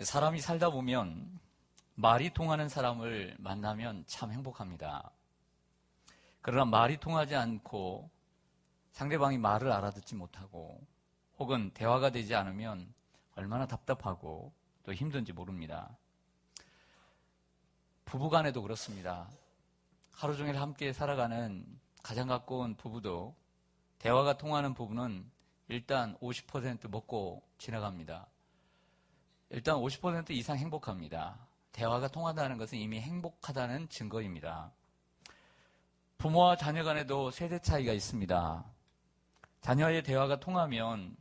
사람이 살다 보면 말이 통하는 사람을 만나면 참 행복합니다. 그러나 말이 통하지 않고 상대방이 말을 알아듣지 못하고 혹은 대화가 되지 않으면 얼마나 답답하고 또 힘든지 모릅니다. 부부간에도 그렇습니다. 하루 종일 함께 살아가는 가장 가까운 부부도 대화가 통하는 부부는 일단 50% 먹고 지나갑니다. 일단 50% 이상 행복합니다. 대화가 통한다는 것은 이미 행복하다는 증거입니다. 부모와 자녀 간에도 세대 차이가 있습니다. 자녀의 대화가 통하면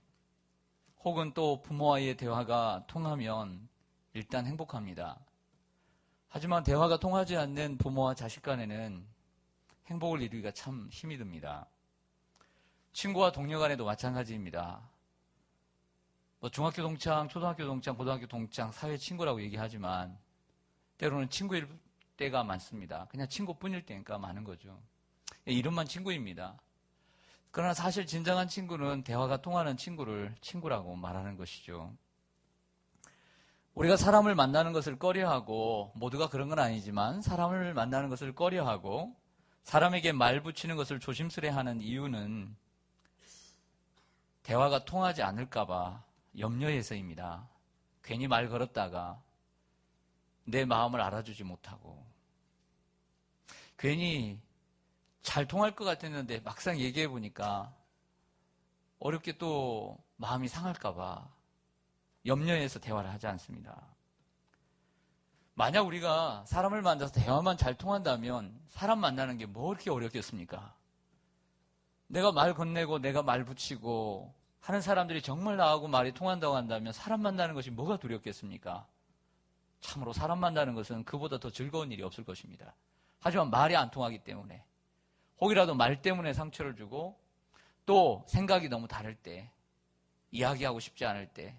혹은 또 부모와의 대화가 통하면 일단 행복합니다. 하지만 대화가 통하지 않는 부모와 자식 간에는 행복을 이루기가 참 힘이 듭니다. 친구와 동료 간에도 마찬가지입니다. 중학교 동창, 초등학교 동창, 고등학교 동창, 사회 친구라고 얘기하지만 때로는 친구일 때가 많습니다. 그냥 친구뿐일 때니까 많은 거죠. 이름만 친구입니다. 그러나 사실 진정한 친구는 대화가 통하는 친구를 친구라고 말하는 것이죠. 우리가 사람을 만나는 것을 꺼려하고, 모두가 그런 건 아니지만 사람을 만나는 것을 꺼려하고 사람에게 말 붙이는 것을 조심스레하는 이유는 대화가 통하지 않을까 봐 염려해서입니다. 괜히 말 걸었다가 내 마음을 알아주지 못하고 괜히 잘 통할 것 같았는데 막상 얘기해 보니까 어렵게 또 마음이 상할까 봐 염려해서 대화를 하지 않습니다. 만약 우리가 사람을 만나서 대화만 잘 통한다면 사람 만나는 게 뭐 그렇게 어렵겠습니까? 내가 말 건네고 내가 말 붙이고 하는 사람들이 정말 나하고 말이 통한다고 한다면 사람 만나는 것이 뭐가 두렵겠습니까? 참으로 사람 만나는 것은 그보다 더 즐거운 일이 없을 것입니다. 하지만 말이 안 통하기 때문에 혹이라도 말 때문에 상처를 주고 또 생각이 너무 다를 때 이야기하고 싶지 않을 때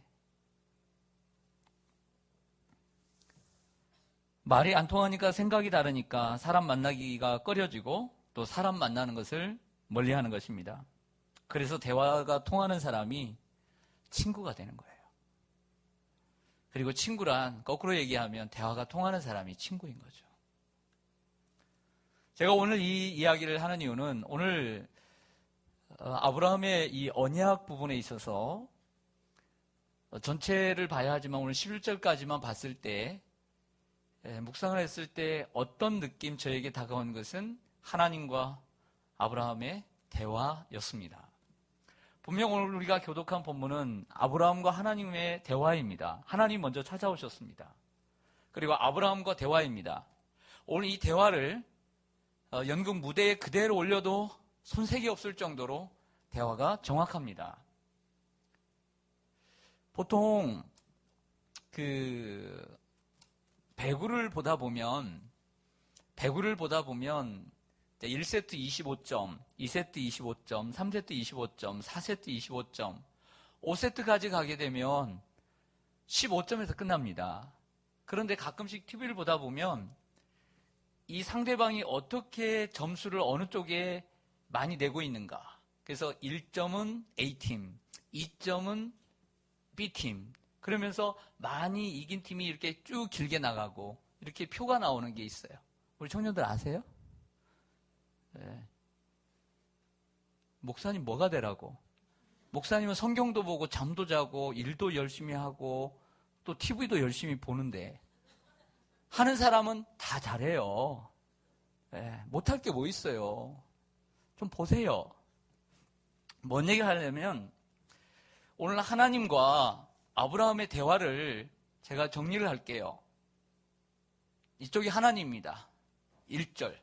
말이 안 통하니까 생각이 다르니까 사람 만나기가 꺼려지고 또 사람 만나는 것을 멀리하는 것입니다. 그래서 대화가 통하는 사람이 친구가 되는 거예요. 그리고 친구란 거꾸로 얘기하면 대화가 통하는 사람이 친구인 거죠. 제가 오늘 이 이야기를 하는 이유는 오늘 아브라함의 이 언약 부분에 있어서 전체를 봐야 하지만 오늘 11절까지만 봤을 때 묵상을 했을 때 어떤 느낌 저에게 다가온 것은 하나님과 아브라함의 대화였습니다. 분명 오늘 우리가 교독한 본문은 아브라함과 하나님의 대화입니다. 하나님 먼저 찾아오셨습니다. 그리고 아브라함과 대화입니다. 오늘 이 대화를 연극 무대에 그대로 올려도 손색이 없을 정도로 대화가 정확합니다. 보통 배구를 보다 보면 1세트 25점, 2세트 25점, 3세트 25점, 4세트 25점, 5세트까지 가게 되면 15점에서 끝납니다. 그런데 가끔씩 TV를 보다 보면 이 상대방이 어떻게 점수를 어느 쪽에 많이 내고 있는가. 그래서 1점은 A팀, 2점은 B팀. 그러면서 많이 이긴 팀이 이렇게 쭉 길게 나가고 이렇게 표가 나오는 게 있어요. 우리 청년들 아세요? 네. 목사님 뭐가 되라고? 목사님은 성경도 보고 잠도 자고 일도 열심히 하고 또 TV도 열심히 보는데 하는 사람은 다 잘해요. 네. 못할 게 뭐 있어요? 좀 보세요. 뭔 얘기를 하려면 오늘 하나님과 아브라함의 대화를 제가 정리를 할게요. 이쪽이 하나님입니다. 1절.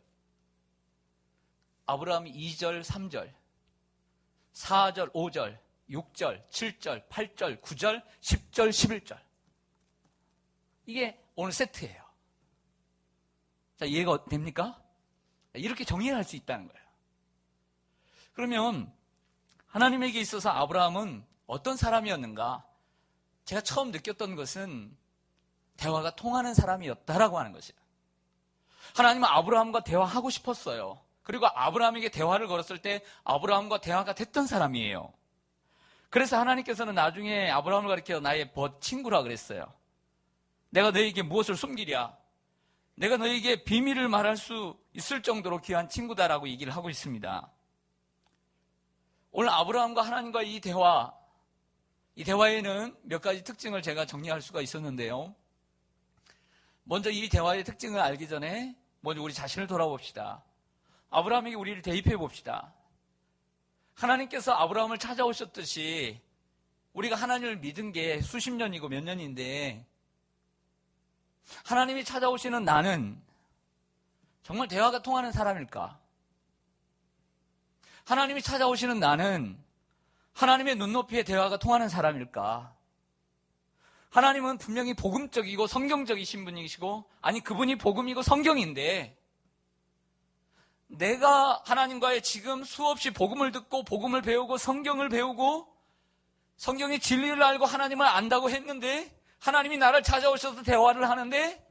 아브라함이 2절, 3절, 4절, 5절, 6절, 7절, 8절, 9절, 10절, 11절. 이게 오늘 세트예요. 자, 이해가 됩니까? 이렇게 정리할 수 있다는 거예요. 그러면 하나님에게 있어서 아브라함은 어떤 사람이었는가? 제가 처음 느꼈던 것은 대화가 통하는 사람이었다라고 하는 것이에요. 하나님은 아브라함과 대화하고 싶었어요. 그리고 아브라함에게 대화를 걸었을 때 아브라함과 대화가 됐던 사람이에요. 그래서 하나님께서는 나중에 아브라함을 가리켜 나의 친구라 그랬어요. 내가 너에게 무엇을 숨기랴? 내가 너에게 비밀을 말할 수 있을 정도로 귀한 친구다라고 얘기를 하고 있습니다. 오늘 아브라함과 하나님과 이 대화에는 몇 가지 특징을 제가 정리할 수가 있었는데요. 먼저 이 대화의 특징을 알기 전에 먼저 우리 자신을 돌아봅시다. 아브라함에게 우리를 대입해 봅시다. 하나님께서 아브라함을 찾아오셨듯이 우리가 하나님을 믿은 게 수십 년이고 몇 년인데 하나님이 찾아오시는 나는 정말 대화가 통하는 사람일까? 하나님이 찾아오시는 나는 하나님의 눈높이에 대화가 통하는 사람일까? 하나님은 분명히 복음적이고 성경적이신 분이시고, 아니 그분이 복음이고 성경인데 내가 하나님과의 지금 수없이 복음을 듣고 복음을 배우고 성경을 배우고 성경의 진리를 알고 하나님을 안다고 했는데 하나님이 나를 찾아오셔서 대화를 하는데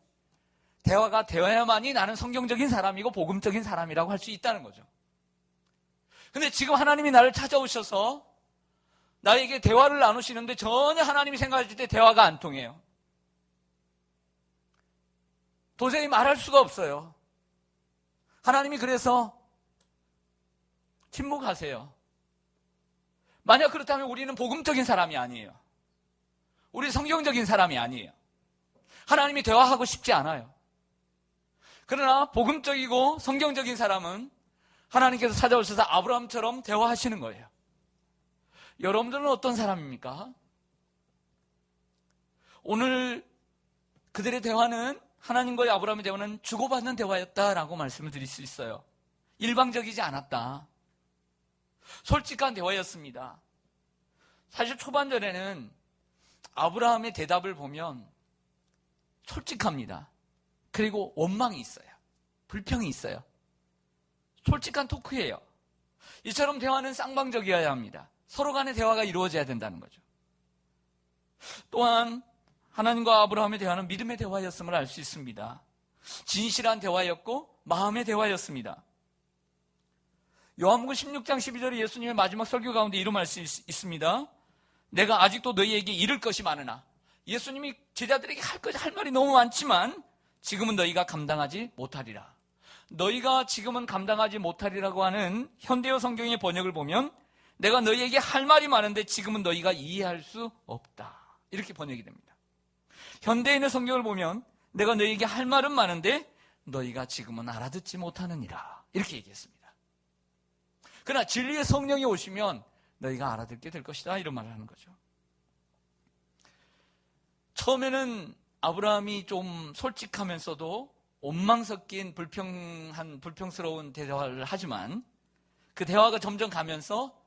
대화가 되어야만이 나는 성경적인 사람이고 복음적인 사람이라고 할 수 있다는 거죠. 근데 지금 하나님이 나를 찾아오셔서 나에게 대화를 나누시는데 전혀 하나님이 생각하실 때 대화가 안 통해요. 도저히 말할 수가 없어요. 하나님이 그래서 침묵하세요. 만약 그렇다면 우리는 복음적인 사람이 아니에요. 우리 성경적인 사람이 아니에요. 하나님이 대화하고 싶지 않아요. 그러나 복음적이고 성경적인 사람은 하나님께서 찾아오셔서 아브라함처럼 대화하시는 거예요. 여러분들은 어떤 사람입니까? 오늘 그들의 대화는 하나님과의 아브라함의 대화는 주고받는 대화였다라고 말씀을 드릴 수 있어요. 일방적이지 않았다. 솔직한 대화였습니다. 사실 초반전에는 아브라함의 대답을 보면 솔직합니다. 그리고 원망이 있어요. 불평이 있어요. 솔직한 토크예요. 이처럼 대화는 쌍방적이어야 합니다. 서로 간의 대화가 이루어져야 된다는 거죠. 또한 하나님과 아브라함의 대화는 믿음의 대화였음을 알 수 있습니다. 진실한 대화였고 마음의 대화였습니다. 요한복음 16장 12절에 예수님의 마지막 설교 가운데 이런 말씀이 있습니다. 내가 아직도 너희에게 이를 것이 많으나, 예수님이 제자들에게 할 말이 너무 많지만 지금은 너희가 감당하지 못하리라. 너희가 지금은 감당하지 못하리라고 하는 현대어 성경의 번역을 보면 내가 너희에게 할 말이 많은데 지금은 너희가 이해할 수 없다, 이렇게 번역이 됩니다. 현대인의 성경을 보면 내가 너희에게 할 말은 많은데 너희가 지금은 알아듣지 못하느니라, 이렇게 얘기했습니다. 그러나 진리의 성령이 오시면 너희가 알아듣게 될 것이다, 이런 말을 하는 거죠. 처음에는 아브라함이 좀 솔직하면서도 원망 섞인 불평스러운 대화를 하지만 그 대화가 점점 가면서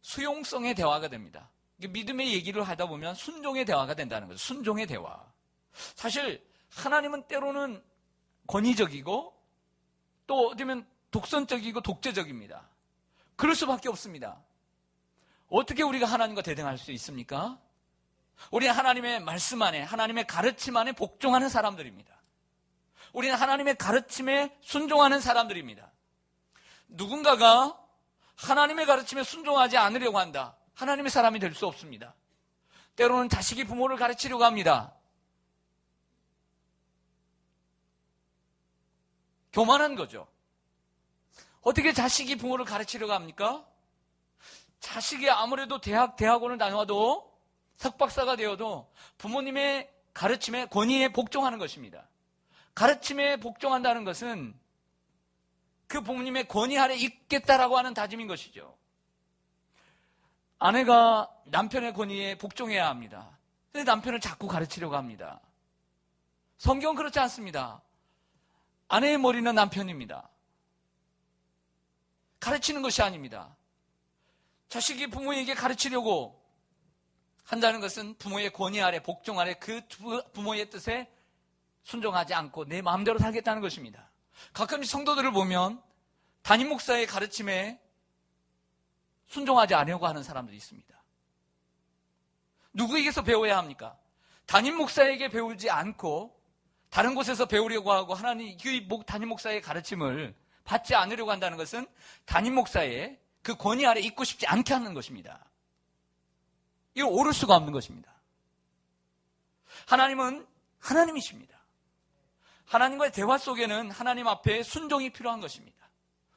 수용성의 대화가 됩니다. 믿음의 얘기를 하다 보면 순종의 대화가 된다는 거죠. 순종의 대화. 사실 하나님은 때로는 권위적이고 또 어쩌면 독선적이고 독재적입니다. 그럴 수밖에 없습니다. 어떻게 우리가 하나님과 대등할 수 있습니까? 우리는 하나님의 말씀 안에, 하나님의 가르침 안에 복종하는 사람들입니다. 우리는 하나님의 가르침에 순종하는 사람들입니다. 누군가가 하나님의 가르침에 순종하지 않으려고 한다, 하나님의 사람이 될 수 없습니다. 때로는 자식이 부모를 가르치려고 합니다. 교만한 거죠. 어떻게 자식이 부모를 가르치려고 합니까? 자식이 아무래도 대학원을 다녀와도 석박사가 되어도 부모님의 가르침에, 권위에 복종하는 것입니다. 가르침에 복종한다는 것은 그 부모님의 권위 아래 있겠다라고 하는 다짐인 것이죠. 아내가 남편의 권위에 복종해야 합니다. 근데 남편을 자꾸 가르치려고 합니다. 성경은 그렇지 않습니다. 아내의 머리는 남편입니다. 가르치는 것이 아닙니다. 자식이 부모에게 가르치려고 한다는 것은 부모의 권위 아래, 복종 아래 그 부모의 뜻에 순종하지 않고 내 마음대로 살겠다는 것입니다. 가끔씩 성도들을 보면 담임 목사의 가르침에 순종하지 않으려고 하는 사람들이 있습니다. 누구에게서 배워야 합니까? 담임 목사에게 배우지 않고 다른 곳에서 배우려고 하고 하나님 담임 목사의 가르침을 받지 않으려고 한다는 것은 담임 목사의 그 권위 아래 있고 싶지 않게 하는 것입니다. 이거 옳을 수가 없는 것입니다. 하나님은 하나님이십니다. 하나님과의 대화 속에는 하나님 앞에 순종이 필요한 것입니다.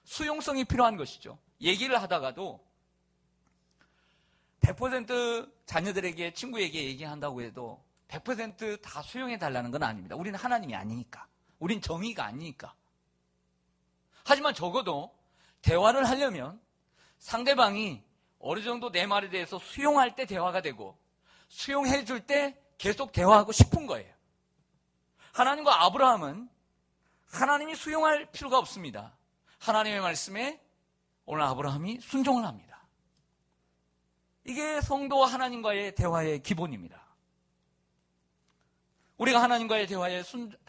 수용성이 필요한 것이죠. 얘기를 하다가도 100% 자녀들에게, 친구에게 얘기한다고 해도 100% 다 수용해 달라는 건 아닙니다. 우리는 하나님이 아니니까. 우린 정의가 아니니까. 하지만 적어도 대화를 하려면 상대방이 어느 정도 내 말에 대해서 수용할 때 대화가 되고 수용해 줄 때 계속 대화하고 싶은 거예요. 하나님과 아브라함은 하나님이 수용할 필요가 없습니다. 하나님의 말씀에 오늘 아브라함이 순종을 합니다. 이게 성도와 하나님과의 대화의 기본입니다. 우리가 하나님과의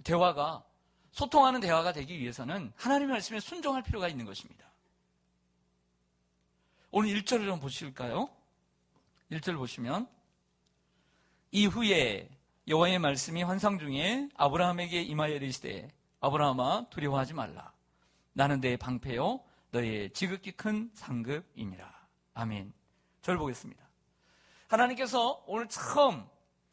대화가 소통하는 대화가 되기 위해서는 하나님의 말씀에 순종할 필요가 있는 것입니다. 오늘 1절을 좀 보실까요? 1절 보시면 이후에 여호와의 말씀이 환상 중에 아브라함에게 임하여 이르시되 아브라함아 두려워하지 말라. 나는 내 방패요 너의 지극히 큰 상급이니라. 아멘. 절 보겠습니다. 하나님께서 오늘 처음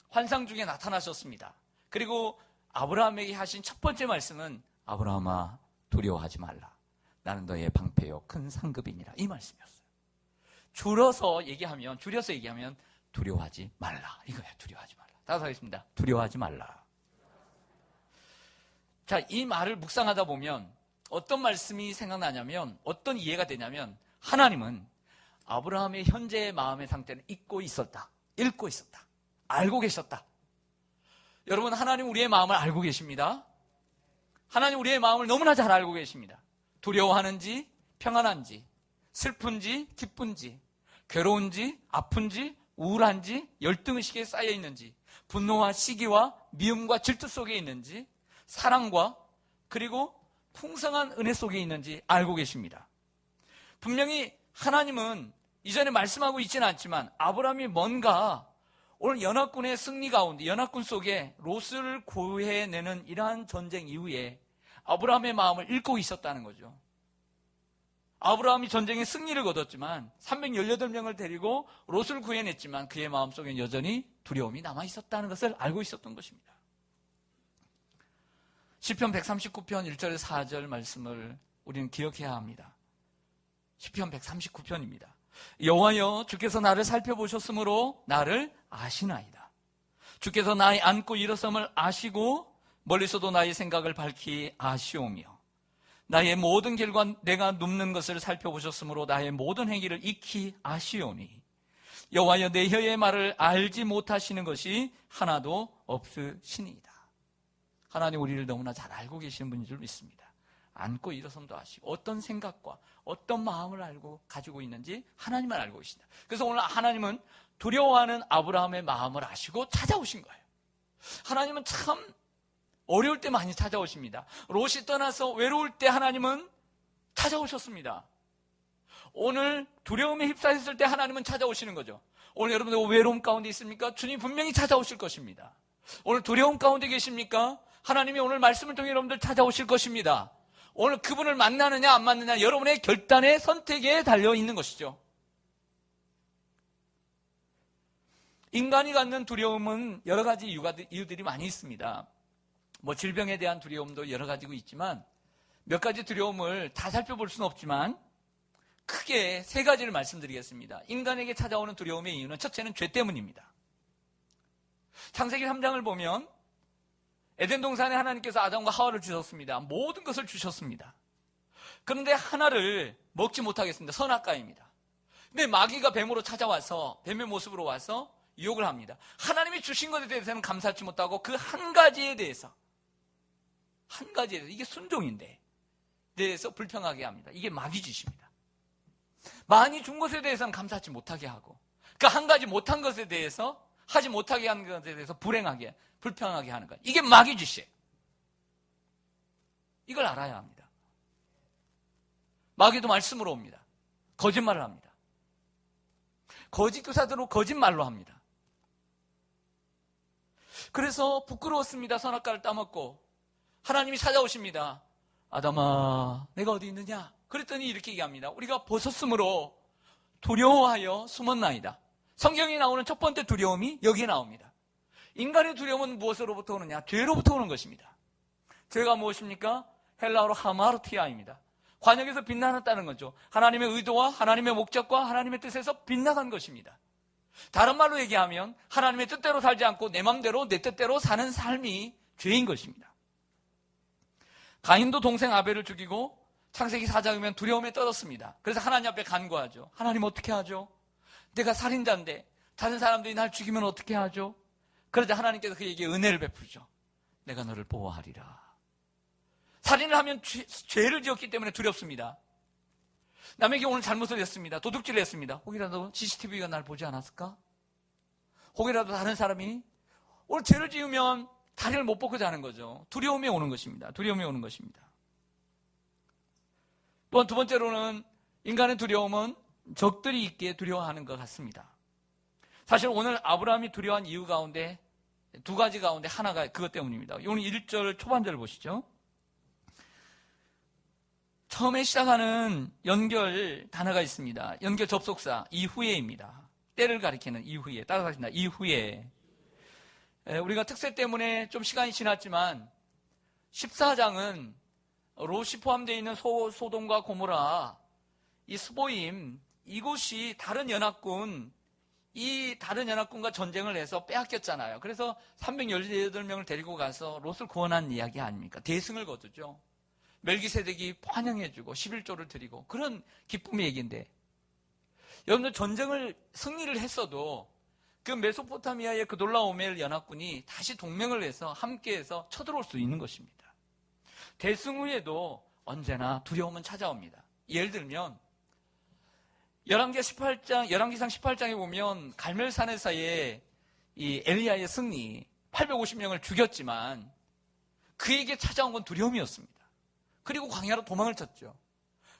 환상 중에 나타나셨습니다. 그리고 아브라함에게 하신 첫 번째 말씀은 아브라함아 두려워하지 말라. 나는 너의 방패요 큰 상급이니라. 이 말씀이었어요. 줄여서 얘기하면 두려워하지 말라. 이거예요. 두려워하지 말라. 다시 하겠습니다. 두려워하지 말라. 자, 이 말을 묵상하다 보면 어떤 말씀이 생각나냐면, 어떤 이해가 되냐면, 하나님은 아브라함의 현재의 마음의 상태를 잊고 있었다. 알고 계셨다. 여러분, 하나님 우리의 마음을 알고 계십니다. 하나님 우리의 마음을 너무나 잘 알고 계십니다. 두려워하는지, 평안한지, 슬픈지, 기쁜지, 괴로운지, 아픈지, 우울한지, 열등의식에 쌓여 있는지, 분노와 시기와 미움과 질투 속에 있는지, 사랑과 그리고 풍성한 은혜 속에 있는지 알고 계십니다. 분명히 하나님은 이전에 말씀하고 있지는 않지만 아브라함이 뭔가 오늘 연합군의 승리 가운데, 연합군 속에 롯을 구해내는 이러한 전쟁 이후에 아브라함의 마음을 읽고 있었다는 거죠. 아브라함이 전쟁에 승리를 거뒀지만 318명을 데리고 롯을 구해냈지만 그의 마음속에 여전히 두려움이 남아있었다는 것을 알고 있었던 것입니다. 시편 139편 1절 4절 말씀을 우리는 기억해야 합니다. 시편 139편입니다. 여호와여 주께서 나를 살펴보셨으므로 나를 아시나이다. 주께서 나의 앉고 일어섬을 아시고 멀리서도 나의 생각을 밝히 아시오며 나의 모든 길과 내가 눕는 것을 살펴보셨으므로 나의 모든 행위를 익히 아시오니 여호와여 내 혀의 말을 알지 못하시는 것이 하나도 없으시니이다. 하나님 우리를 너무나 잘 알고 계시는 분인 줄 믿습니다. 앉고 일어섬도 아시고 어떤 생각과 어떤 마음을 가지고 있는지 하나님만 알고 계신다. 그래서 오늘 하나님은 두려워하는 아브라함의 마음을 아시고 찾아오신 거예요. 하나님은 참 어려울 때 많이 찾아오십니다. 롯이 떠나서 외로울 때 하나님은 찾아오셨습니다. 오늘 두려움에 휩싸였을 때 하나님은 찾아오시는 거죠. 오늘 여러분들 외로움 가운데 있습니까? 주님 분명히 찾아오실 것입니다. 오늘 두려움 가운데 계십니까? 하나님이 오늘 말씀을 통해 여러분들 찾아오실 것입니다. 오늘 그분을 만나느냐 안 만나느냐 여러분의 결단의 선택에 달려있는 것이죠. 인간이 갖는 두려움은 여러 가지 이유들이 많이 있습니다. 질병에 대한 두려움도 여러 가지고 있지만 몇 가지 두려움을 다 살펴볼 수는 없지만 크게 세 가지를 말씀드리겠습니다. 인간에게 찾아오는 두려움의 이유는 첫째는 죄 때문입니다. 창세기 3장을 보면 에덴 동산에 하나님께서 아담과 하와를 주셨습니다. 모든 것을 주셨습니다. 그런데 하나를 먹지 못하겠습니다. 선악과입니다. 근데 마귀가 뱀으로 찾아와서 뱀의 모습으로 와서 유혹을 합니다. 하나님이 주신 것에 대해서는 감사하지 못하고 그 한 가지에 대해서 이게 순종인데 대해서 불평하게 합니다. 이게 마귀 짓입니다. 많이 준 것에 대해서는 감사하지 못하게 하고 그 한 가지 못한 것에 대해서 하지 못하게 하는 것에 대해서 불평하게 하는 것. 이게 마귀 짓이에요. 이걸 알아야 합니다. 마귀도 말씀으로 옵니다. 거짓말을 합니다. 거짓 교사들로 거짓말로 합니다. 그래서 부끄러웠습니다. 선악과를 따먹고 하나님이 찾아오십니다. 아담아 내가 어디 있느냐? 그랬더니 이렇게 얘기합니다. 우리가 벗었으므로 두려워하여 숨었나이다. 성경에 나오는 첫 번째 두려움이 여기에 나옵니다. 인간의 두려움은 무엇으로부터 오느냐? 죄로부터 오는 것입니다. 죄가 무엇입니까? 헬라어로 하마르티아입니다. 관역에서 빗나갔다는 거죠. 하나님의 의도와 하나님의 목적과 하나님의 뜻에서 빗나간 것입니다. 다른 말로 얘기하면 하나님의 뜻대로 살지 않고 내 맘대로 내 뜻대로 사는 삶이 죄인 것입니다. 가인도 동생 아벨을 죽이고 창세기 4장이면 두려움에 떨었습니다. 그래서 하나님 앞에 간구하죠. 하나님 어떻게 하죠? 내가 살인자인데 다른 사람들이 날 죽이면 어떻게 하죠? 그러자 하나님께서 그에게 은혜를 베푸죠. 내가 너를 보호하리라. 살인을 하면 죄를 지었기 때문에 두렵습니다. 남에게 오늘 잘못을 했습니다. 도둑질을 했습니다. 혹이라도 CCTV가 날 보지 않았을까? 혹이라도 다른 사람이 오늘 죄를 지으면 다리를 못 벗고 자는 거죠. 두려움이 오는 것입니다. 두려움이 오는 것입니다. 또한 두 번째로는 인간의 두려움은 적들이 있기에 두려워하는 것 같습니다. 사실 오늘 아브라함이 두려워한 이유 가운데 두 가지 가운데 하나가 그것 때문입니다. 오늘 1절 초반절 보시죠. 처음에 시작하는 연결 단어가 있습니다. 연결 접속사 이후에입니다. 때를 가리키는 이후에. 따라가겠습니다. 이후에. 우리가 특세 때문에 좀 시간이 지났지만 14장은 롯이 포함되어 있는 소돔과 고모라, 이 스보임, 이곳이 다른 연합군, 이 다른 연합군과 전쟁을 해서 빼앗겼잖아요. 그래서 318명을 데리고 가서 롯을 구원한 이야기 아닙니까? 대승을 거두죠. 멜기세덱이 환영해주고 11조를 드리고 그런 기쁨의 얘기인데, 여러분들 전쟁을 승리를 했어도 그 메소포타미아의 그 돌라오멜 연합군이 다시 동맹을 해서 함께해서 쳐들어올 수 있는 것입니다. 대승 후에도 언제나 두려움은 찾아옵니다. 예를 들면 열왕기상 18장에 보면 갈멜산에서의 이 엘리야의 승리 850명을 죽였지만 그에게 찾아온 건 두려움이었습니다. 그리고 광야로 도망을 쳤죠.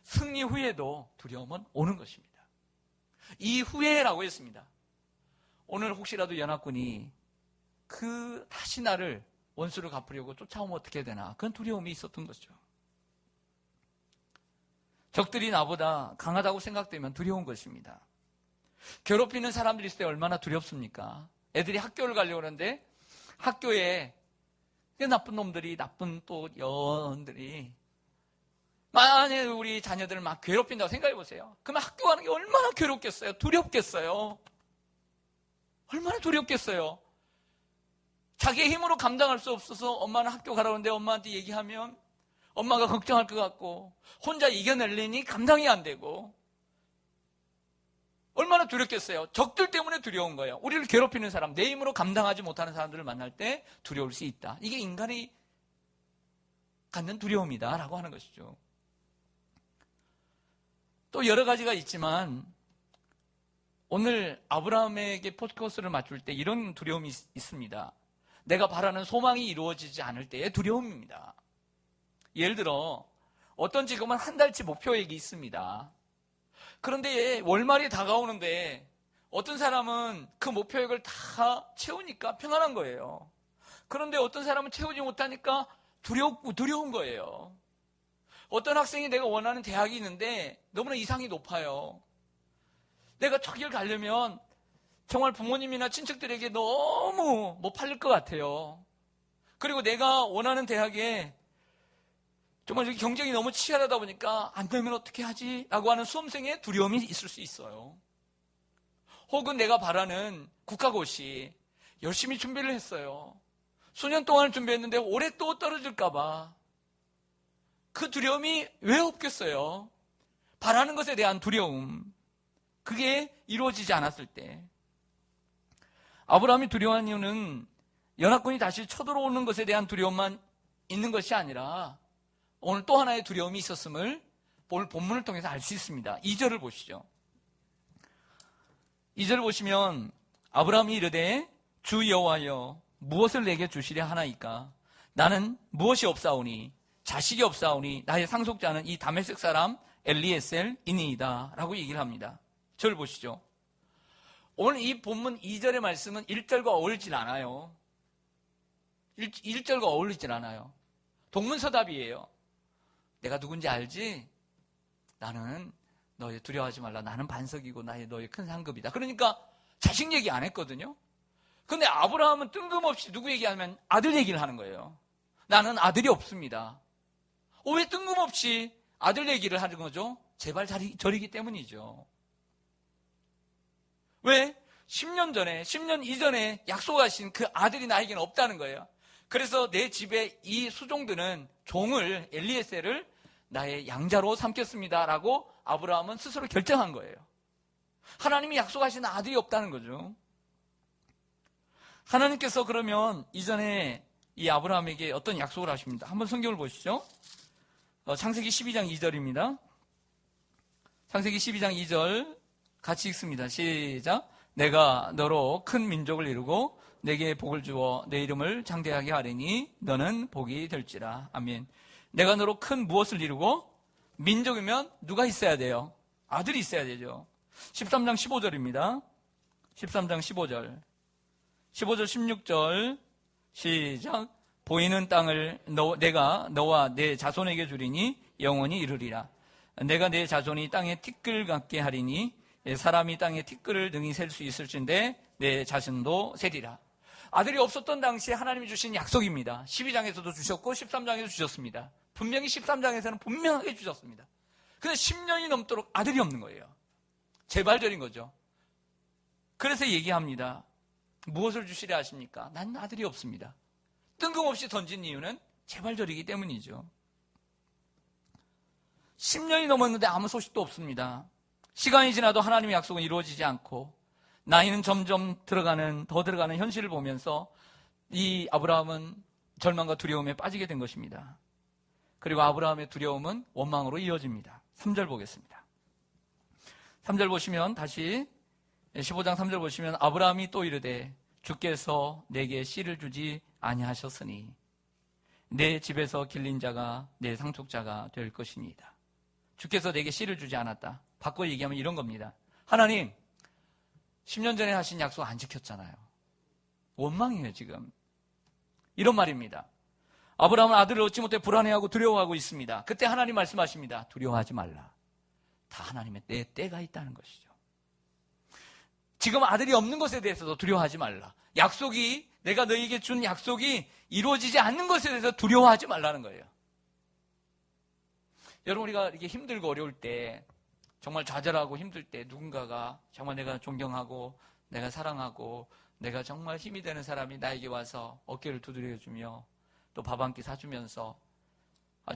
승리 후에도 두려움은 오는 것입니다. 이후에라고 했습니다. 오늘 혹시라도 연합군이 다시 나를 원수를 갚으려고 쫓아오면 어떻게 되나, 그런 두려움이 있었던 거죠. 적들이 나보다 강하다고 생각되면 두려운 것입니다. 괴롭히는 사람들이 있을 때 얼마나 두렵습니까? 애들이 학교를 가려고 하는데 학교에 나쁜 놈들이, 나쁜 또 여원들이 만약에 우리 자녀들을 막 괴롭힌다고 생각해 보세요. 그러면 학교 가는 게 얼마나 괴롭겠어요? 두렵겠어요? 얼마나 두렵겠어요? 자기의 힘으로 감당할 수 없어서 엄마는 학교 가라고 하는데 엄마한테 얘기하면 엄마가 걱정할 것 같고 혼자 이겨내려니 감당이 안 되고 얼마나 두렵겠어요? 적들 때문에 두려운 거예요. 우리를 괴롭히는 사람, 내 힘으로 감당하지 못하는 사람들을 만날 때 두려울 수 있다. 이게 인간이 갖는 두려움이다라고 하는 것이죠. 또 여러 가지가 있지만 오늘 아브라함에게 포커스를 맞출 때 이런 두려움이 있습니다. 내가 바라는 소망이 이루어지지 않을 때의 두려움입니다. 예를 들어 어떤 직업은 한 달치 목표액이 있습니다. 그런데 월말이 다가오는데 어떤 사람은 그 목표액을 다 채우니까 평안한 거예요. 그런데 어떤 사람은 채우지 못하니까 두려운 거예요. 어떤 학생이 내가 원하는 대학이 있는데 너무나 이상이 높아요. 내가 저길 가려면 정말 부모님이나 친척들에게 너무 못 팔릴 것 같아요. 그리고 내가 원하는 대학에 정말 경쟁이 너무 치열하다 보니까 안 되면 어떻게 하지? 라고 하는 수험생의 두려움이 있을 수 있어요. 혹은 내가 바라는 국가고시 열심히 준비를 했어요. 수년 동안 준비했는데 올해 또 떨어질까 봐. 그 두려움이 왜 없겠어요? 바라는 것에 대한 두려움. 그게 이루어지지 않았을 때. 아브라함이 두려워한 이유는 연합군이 다시 쳐들어오는 것에 대한 두려움만 있는 것이 아니라 오늘 또 하나의 두려움이 있었음을 오늘 본문을 통해서 알 수 있습니다. 2절을 보시죠. 2절을 보시면 아브라함이 이르되 주 여호와여 무엇을 내게 주시려 하나이까? 나는 무엇이 없사오니 자식이 없사오니 나의 상속자는 이 다메섹 사람 엘리에셀이니이다 라고 얘기를 합니다. 저를 보시죠. 오늘 이 본문 2절의 말씀은 1절과 어울리질 않아요. 1절과 어울리질 않아요. 동문서답이에요. 내가 누군지 알지? 나는 너희 두려워하지 말라. 나는 반석이고 너의 큰 상급이다. 그러니까 자식 얘기 안 했거든요. 근데 아브라함은 뜬금없이 누구 얘기하면 아들 얘기를 하는 거예요. 나는 아들이 없습니다. 왜 뜬금없이 아들 얘기를 하는 거죠? 제발 저리기 때문이죠. 왜? 10년 전에, 10년 이전에 약속하신 그 아들이 나에게는 없다는 거예요. 그래서 내 집에 이 수종들은 종을, 엘리에셀을 나의 양자로 삼겠습니다 라고 아브라함은 스스로 결정한 거예요. 하나님이 약속하신 아들이 없다는 거죠. 하나님께서 그러면 이전에 이 아브라함에게 어떤 약속을 하십니다. 한번 성경을 보시죠. 창세기 12장 2절입니다. 창세기 12장 2절 같이 읽습니다. 시작. 내가 너로 큰 민족을 이루고 내게 복을 주어 내 이름을 장대하게 하리니 너는 복이 될지라. 아멘. 내가 너로 큰 무엇을 이루고? 민족이면 누가 있어야 돼요? 아들이 있어야 되죠. 13장 15절입니다. 13장 15절. 15절 16절 시작. 보이는 땅을 내가 너와 내 자손에게 주리니 영원히 이르리라. 내가 내 자손이 땅에 티끌 같게 하리니 사람이 땅에 티끌을 능히 셀 수 있을진데 내 자손도 세리라. 아들이 없었던 당시에 하나님이 주신 약속입니다. 12장에서도 주셨고 13장에도 주셨습니다. 분명히 13장에서는 분명하게 주셨습니다. 근데 10년이 넘도록 아들이 없는 거예요. 재발절인 거죠. 그래서 얘기합니다. 무엇을 주시려 하십니까? 난 아들이 없습니다. 뜬금없이 던진 이유는 재발절이기 때문이죠. 10년이 넘었는데 아무 소식도 없습니다. 시간이 지나도 하나님의 약속은 이루어지지 않고 나이는 점점 더 들어가는 현실을 보면서 이 아브라함은 절망과 두려움에 빠지게 된 것입니다. 그리고 아브라함의 두려움은 원망으로 이어집니다. 3절 보겠습니다. 3절 보시면 다시 15장 3절 보시면 아브라함이 또 이르되 주께서 내게 씨를 주지 아니하셨으니 내 집에서 길린 자가 내 상속자가 될 것이니이다. 주께서 내게 씨를 주지 않았다. 바꿔 얘기하면 이런 겁니다. 하나님 10년 전에 하신 약속 안 지켰잖아요. 원망이에요 지금. 이런 말입니다. 아브라함은 아들을 얻지 못해 불안해하고 두려워하고 있습니다. 그때 하나님 말씀하십니다. 두려워하지 말라. 다 하나님의 내 때가 있다는 것이죠. 지금 아들이 없는 것에 대해서도 두려워하지 말라. 약속이 내가 너에게 준 약속이 이루어지지 않는 것에 대해서 두려워하지 말라는 거예요. 여러분 우리가 이렇게 힘들고 어려울 때 정말 좌절하고 힘들 때 누군가가 정말 내가 존경하고 내가 사랑하고 내가 정말 힘이 되는 사람이 나에게 와서 어깨를 두드려주며 또 밥 한 끼 사주면서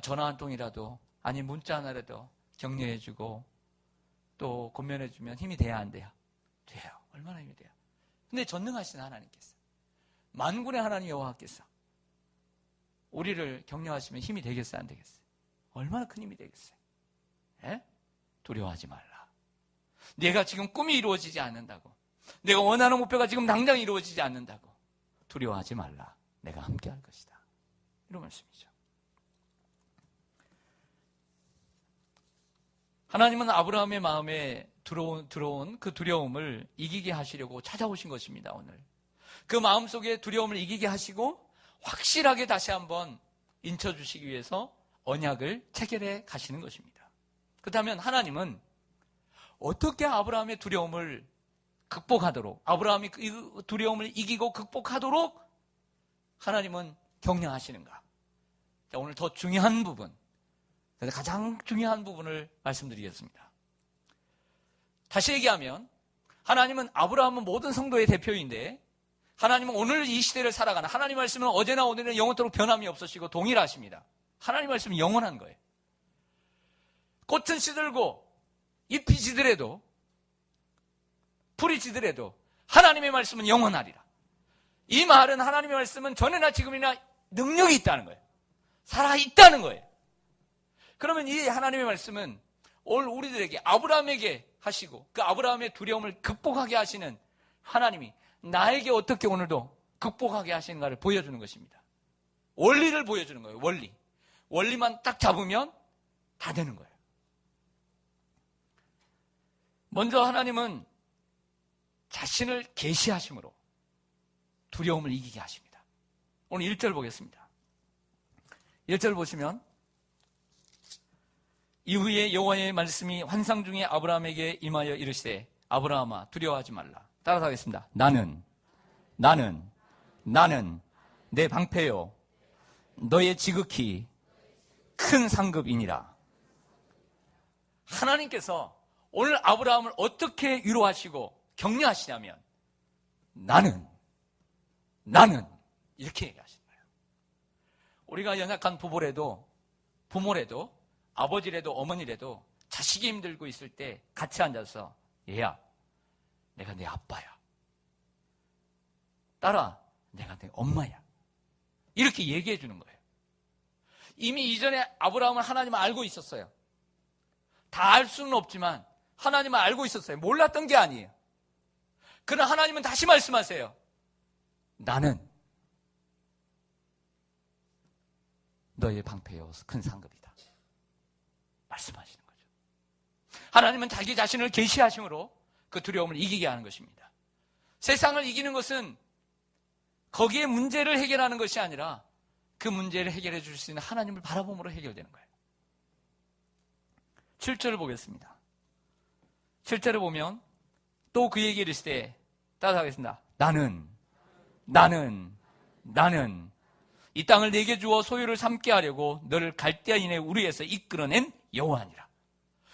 전화 한 통이라도 아니 문자 하나라도 격려해주고 또 권면해주면 힘이 돼야 안 돼요? 돼요. 얼마나 힘이 돼요. 근데 전능하신 하나님께서 만군의 하나님 여호와께서 우리를 격려하시면 힘이 되겠어요? 안 되겠어요? 얼마나 큰 힘이 되겠어요? 에? 두려워하지 말라. 내가 지금 꿈이 이루어지지 않는다고 내가 원하는 목표가 지금 당장 이루어지지 않는다고 두려워하지 말라. 내가 함께 할 것이다. 이런 말씀이죠. 하나님은 아브라함의 마음에 들어온 그 두려움을 이기게 하시려고 찾아오신 것입니다. 오늘 그 마음속에 두려움을 이기게 하시고 확실하게 다시 한번 인쳐주시기 위해서 언약을 체결해 가시는 것입니다. 그렇다면 하나님은 어떻게 아브라함의 두려움을 극복하도록 아브라함이 그 두려움을 이기고 극복하도록 하나님은 격려하시는가? 자, 오늘 더 중요한 부분, 가장 중요한 부분을 말씀드리겠습니다. 다시 얘기하면 하나님은 아브라함은 모든 성도의 대표인데 하나님은 오늘 이 시대를 살아가는 하나님 말씀은 어제나 오늘은 영원토록 변함이 없으시고 동일하십니다. 하나님 말씀은 영원한 거예요. 꽃은 시들고 잎이 지더라도 풀이 지더라도 하나님의 말씀은 영원하리라. 이 말은 하나님의 말씀은 전에나 지금이나 능력이 있다는 거예요. 살아있다는 거예요. 그러면 이 하나님의 말씀은 오늘 우리들에게 아브라함에게 하시고 그 아브라함의 두려움을 극복하게 하시는 하나님이 나에게 어떻게 오늘도 극복하게 하시는가를 보여주는 것입니다. 원리를 보여주는 거예요. 원리만 딱 잡으면 다 되는 거예요. 먼저 하나님은 자신을 계시하심으로 두려움을 이기게 하십니다. 오늘 1절 보겠습니다. 1절 보시면 이후에 여호와의 말씀이 환상 중에 아브라함에게 임하여 이르시되 아브라함아 두려워하지 말라. 따라서 하겠습니다. 나는 나는 내 방패요 너의 지극히 큰 상급이니라. 하나님께서 오늘 아브라함을 어떻게 위로하시고 격려하시냐면 나는 이렇게 얘기하시는 거예요. 우리가 연약한 부모라도 아버지라도 어머니라도 자식이 힘들고 있을 때 같이 앉아서 얘야 내가 네 아빠야, 딸아 내가 네 엄마야, 이렇게 얘기해 주는 거예요. 이미 이전에 아브라함은 하나님을 알고 있었어요. 다 알 수는 없지만 하나님을 알고 있었어요. 몰랐던 게 아니에요. 그러나 하나님은 다시 말씀하세요. 나는 너의 방패요 큰 상급이다. 말씀하시는 거죠. 하나님은 자기 자신을 계시하심으로 그 두려움을 이기게 하는 것입니다. 세상을 이기는 것은 거기에 문제를 해결하는 것이 아니라 그 문제를 해결해 줄 수 있는 하나님을 바라봄으로 해결되는 거예요. 7절을 보겠습니다. 7절을 보면 또 그에게 이르시되 따라하겠습니다. 나는 이 땅을 내게 주어 소유를 삼게 하려고 너를 갈대아인의 우리에서 이끌어낸 여호와니라.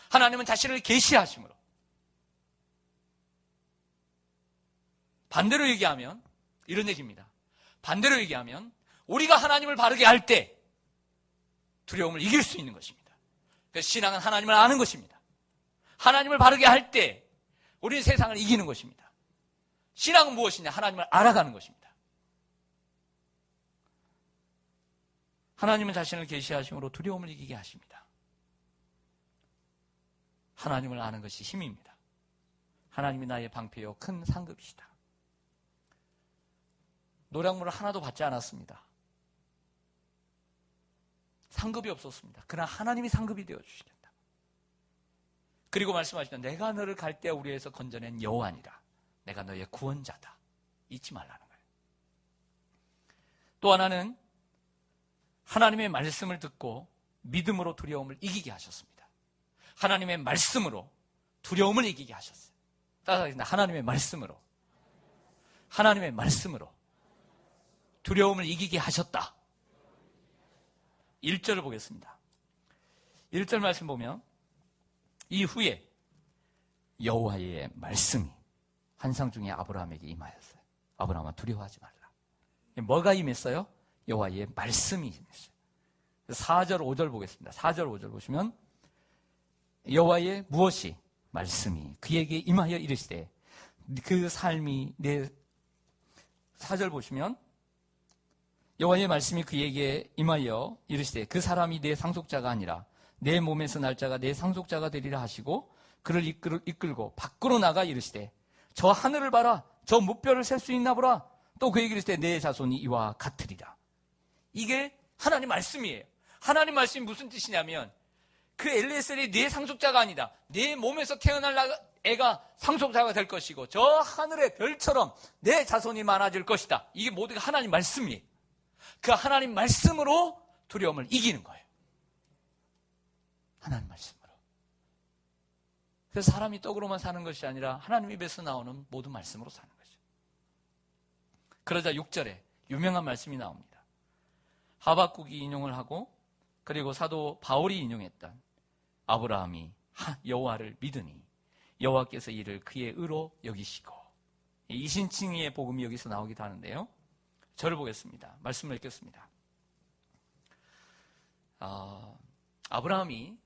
하나님은 자신을 계시하심으로, 반대로 얘기하면 이런 얘기입니다. 반대로 얘기하면 우리가 하나님을 바르게 할 때 두려움을 이길 수 있는 것입니다. 그래서 신앙은 하나님을 아는 것입니다. 하나님을 바르게 할 때 우리는 세상을 이기는 것입니다. 신앙은 무엇이냐? 하나님을 알아가는 것입니다. 하나님은 자신을 계시하심으로 두려움을 이기게 하십니다. 하나님을 아는 것이 힘입니다. 하나님이 나의 방패요 큰 상급이시다. 노량물을 하나도 받지 않았습니다. 상급이 없었습니다. 그러나 하나님이 상급이 되어주시겠다. 그리고 말씀하시면 내가 너를 갈대아 우리에서 건져낸 여호와니라. 내가 너의 구원자다. 잊지 말라는 거예요. 또 하나는 하나님의 말씀을 듣고 믿음으로 두려움을 이기게 하셨습니다. 하나님의 말씀으로 두려움을 이기게 하셨어요. 따라하겠습니다. 하나님의 말씀으로 두려움을 이기게 하셨다. 1절을 보겠습니다. 1절 말씀 보면 이후에 여호와의 말씀이 환상 중에 아브라함에게 임하였어요. 아브라함아 두려워하지 말라. 뭐가 임했어요? 여호와의 말씀이 임했어요. 4절 5절 보겠습니다. 4절 5절 보시면 여호와의 무엇이? 말씀이 그에게 임하여 이르시되 그 삶이 내 4절 보시면 여호와의 말씀이 그에게 임하여 이르시되 그 사람이 내 상속자가 아니라 내 몸에서 날 자가 내 상속자가 되리라 하시고 그를 이끌고 밖으로 나가 이르시되 저 하늘을 봐라 저 무뼈를 셀 수 있나 보라 또 그에게 이르시되 내 자손이 이와 같으리라. 이게 하나님 말씀이에요. 하나님 말씀이 무슨 뜻이냐면 그 엘리에셀이 내 상속자가 아니다. 내 몸에서 태어날 애가 상속자가 될 것이고 저 하늘의 별처럼 내 자손이 많아질 것이다. 이게 모두가 하나님 말씀이에요. 그 하나님 말씀으로 두려움을 이기는 거예요. 하나님 말씀으로. 그래서 사람이 떡으로만 사는 것이 아니라 하나님 입에서 나오는 모든 말씀으로 사는 거죠. 그러자 6절에 유명한 말씀이 나옵니다. 하박국이 인용을 하고 그리고 사도 바울이 인용했던 아브라함이 여호와를 믿으니 여호와께서 이를 그의 의로 여기시고, 이신칭의의 복음이 여기서 나오기도 하는데요. 저를 보겠습니다. 말씀을 읽겠습니다. 아브라함이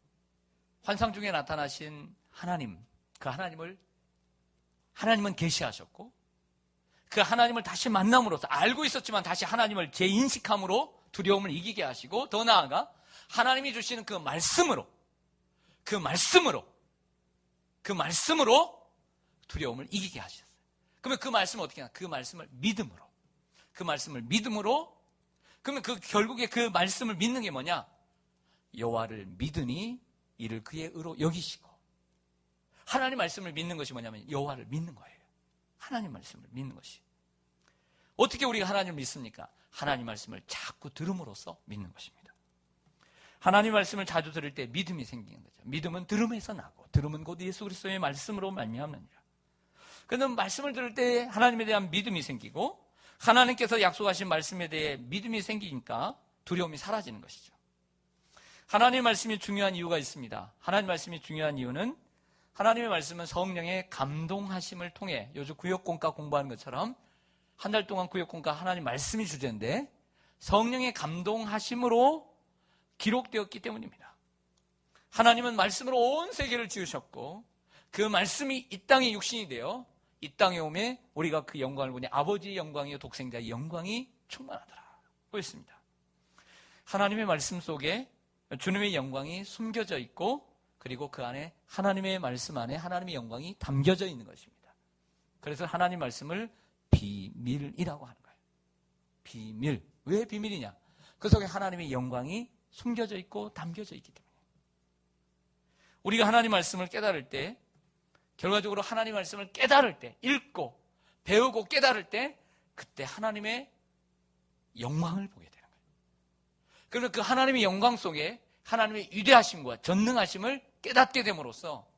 환상 중에 나타나신 하나님, 그 하나님은 계시하셨고 그 하나님을 다시 만남으로써 알고 있었지만 다시 하나님을 재인식함으로 두려움을 이기게 하시고 더 나아가 하나님이 주시는 그 말씀으로 두려움을 이기게 하셨어요. 그러면 그 말씀을 어떻게 하나? 그 말씀을 믿음으로. 그러면 결국에 그 말씀을 믿는 게 뭐냐? 여호와를 믿으니 이를 그의 의로 여기시고. 하나님 말씀을 믿는 것이 뭐냐면 여호와를 믿는 거예요. 하나님 말씀을 믿는 것이. 어떻게 우리가 하나님을 믿습니까? 하나님 말씀을 자꾸 들음으로써 믿는 것입니다. 하나님 말씀을 자주 들을 때 믿음이 생기는 거죠. 믿음은 들음에서 나고 들음은 곧 예수 그리스도의 말씀으로 말미암느니라. 그런데 말씀을 들을 때 하나님에 대한 믿음이 생기고 하나님께서 약속하신 말씀에 대해 믿음이 생기니까 두려움이 사라지는 것이죠. 하나님의 말씀이 중요한 이유가 있습니다. 하나님의 말씀이 중요한 이유는 하나님의 말씀은 성령의 감동하심을 통해 요즘 구역공과 공부하는 것처럼 한 달 동안 구역공과 하나님 말씀이 주제인데 성령의 감동하심으로 기록되었기 때문입니다. 하나님은 말씀으로 온 세계를 지으셨고 그 말씀이 이 땅에 육신이 되어 이 땅에 오매 우리가 그 영광을 보니 아버지의 영광이요 독생자의 영광이 충만하더라 보였습니다. 하나님의 말씀 속에 주님의 영광이 숨겨져 있고 그리고 그 안에 하나님의 말씀 안에 하나님의 영광이 담겨져 있는 것입니다. 그래서 하나님 말씀을 비밀이라고 하는 거예요. 비밀. 왜 비밀이냐? 그 속에 하나님의 영광이 숨겨져 있고 담겨져 있기 때문에 우리가 하나님 말씀을 깨달을 때 결과적으로 하나님 말씀을 깨달을 때 읽고 배우고 깨달을 때 그때 하나님의 영광을 보게 되는 거예요. 그러면 그 하나님의 영광 속에 하나님의 위대하심과 전능하심을 깨닫게 됨으로써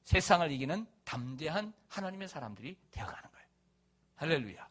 세상을 이기는 담대한 하나님의 사람들이 되어가는 거예요. 할렐루야.